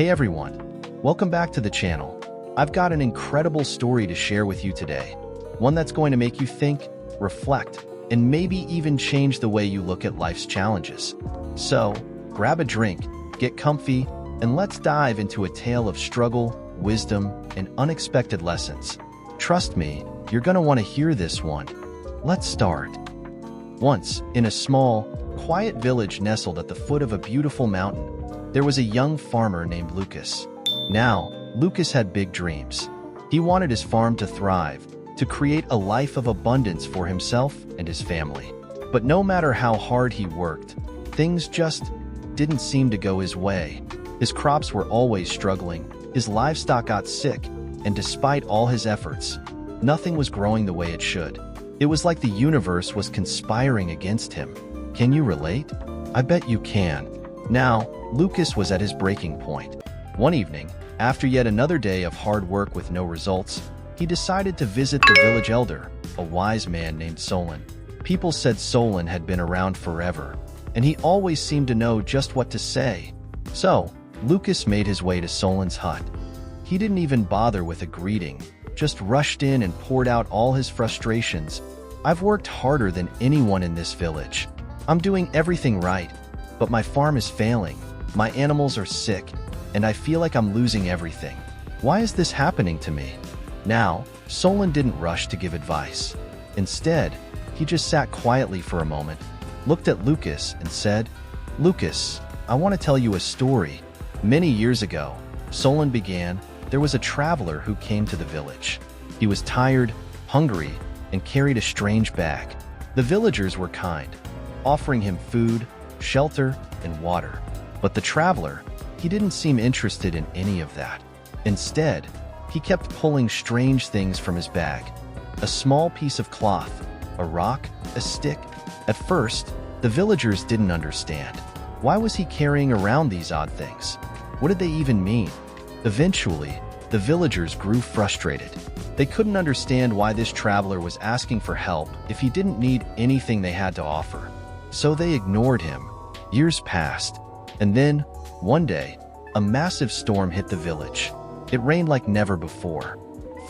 Hey everyone, welcome back to the channel. I've got an incredible story to share with you today. One that's going to make you think, reflect, and maybe even change the way you look at life's challenges. So, grab a drink, get comfy, and let's dive into a tale of struggle, wisdom, and unexpected lessons. Trust me, you're going to want to hear this one. Let's start. Once, in a small, quiet village nestled at the foot of a beautiful mountain, there was a young farmer named Lukas. Now, Lukas had big dreams. He wanted his farm to thrive, to create a life of abundance for himself and his family. But no matter how hard he worked, things just didn't seem to go his way. His crops were always struggling, his livestock got sick, and despite all his efforts, nothing was growing the way it should. It was like the universe was conspiring against him. Can you relate? I bet you can. Now, Lukas was at his breaking point. One evening, after yet another day of hard work with no results, he decided to visit the village elder, a wise man named Solon. People said Solon had been around forever, and he always seemed to know just what to say. So, Lukas made his way to Solon's hut. He didn't even bother with a greeting, just rushed in and poured out all his frustrations. "I've worked harder than anyone in this village. I'm doing everything right, but my farm is failing, my animals are sick, and I feel like I'm losing everything. Why is this happening to me?" Now, Solon didn't rush to give advice. Instead, he just sat quietly for a moment, looked at Lukas and said, "Lukas, I want to tell you a story. Many years ago," Solon began, "there was a traveler who came to the village. He was tired, hungry, and carried a strange bag. The villagers were kind, offering him food, shelter, and water. But the traveler, he didn't seem interested in any of that. Instead, he kept pulling strange things from his bag. A small piece of cloth, a rock, a stick. At first, the villagers didn't understand. Why was he carrying around these odd things? What did they even mean? Eventually, the villagers grew frustrated. They couldn't understand why this traveler was asking for help if he didn't need anything they had to offer. So they ignored him. Years passed, and then, one day, a massive storm hit the village. It rained like never before.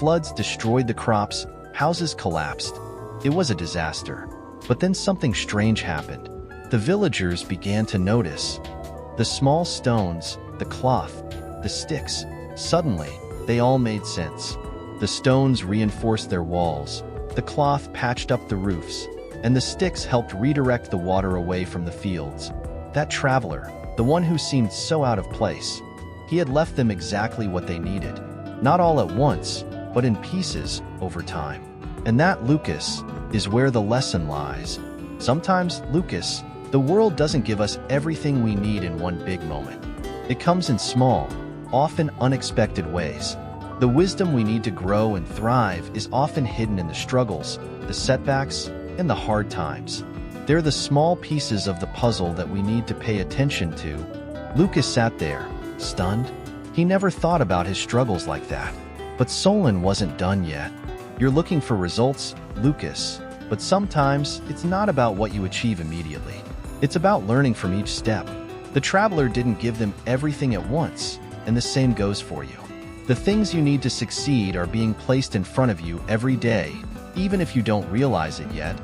Floods destroyed the crops, houses collapsed. It was a disaster. But then something strange happened. The villagers began to notice. The small stones, the cloth, the sticks, suddenly, they all made sense. The stones reinforced their walls, the cloth patched up the roofs, and the sticks helped redirect the water away from the fields. That traveler, the one who seemed so out of place, he had left them exactly what they needed. Not all at once, but in pieces over time. And that, Lukas, is where the lesson lies. Sometimes, Lukas, the world doesn't give us everything we need in one big moment. It comes in small, often unexpected ways. The wisdom we need to grow and thrive is often hidden in the struggles, the setbacks, and the hard times. They're the small pieces of the puzzle that we need to pay attention to. Lukas sat there, stunned. He never thought about his struggles like that. But Solon wasn't done yet. You're looking for results, Lukas, but sometimes it's not about what you achieve immediately. It's about learning from each step. The traveler didn't give them everything at once, and the same goes for you. The things you need to succeed are being placed in front of you every day, even if you don't realize it yet.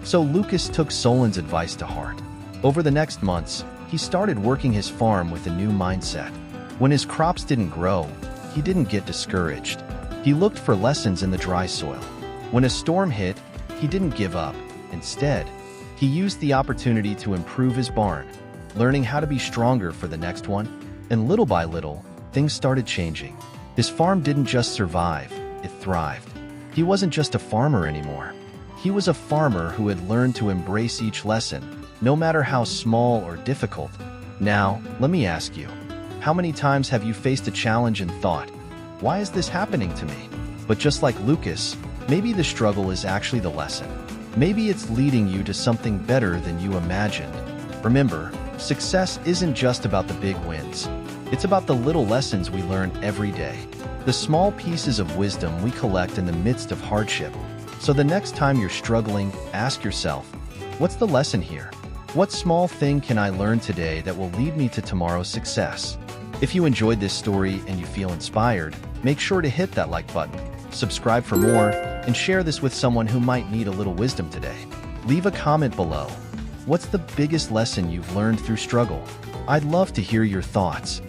So Lukas took Solon's advice to heart. Over the next months, he started working his farm with a new mindset. When his crops didn't grow, he didn't get discouraged. He looked for lessons in the dry soil. When a storm hit, he didn't give up. Instead, he used the opportunity to improve his barn, learning how to be stronger for the next one. And little by little, things started changing. His farm didn't just survive, it thrived. He wasn't just a farmer anymore. He was a farmer who had learned to embrace each lesson, no matter how small or difficult. Now, let me ask you, how many times have you faced a challenge and thought, "Why is this happening to me?" But just like Lukas, maybe the struggle is actually the lesson. Maybe it's leading you to something better than you imagined. Remember, success isn't just about the big wins. It's about the little lessons we learn every day. The small pieces of wisdom we collect in the midst of hardship. So the next time you're struggling, ask yourself, what's the lesson here? What small thing can I learn today that will lead me to tomorrow's success? If you enjoyed this story and you feel inspired, make sure to hit that like button, subscribe for more, and share this with someone who might need a little wisdom today. Leave a comment below. What's the biggest lesson you've learned through struggle? I'd love to hear your thoughts.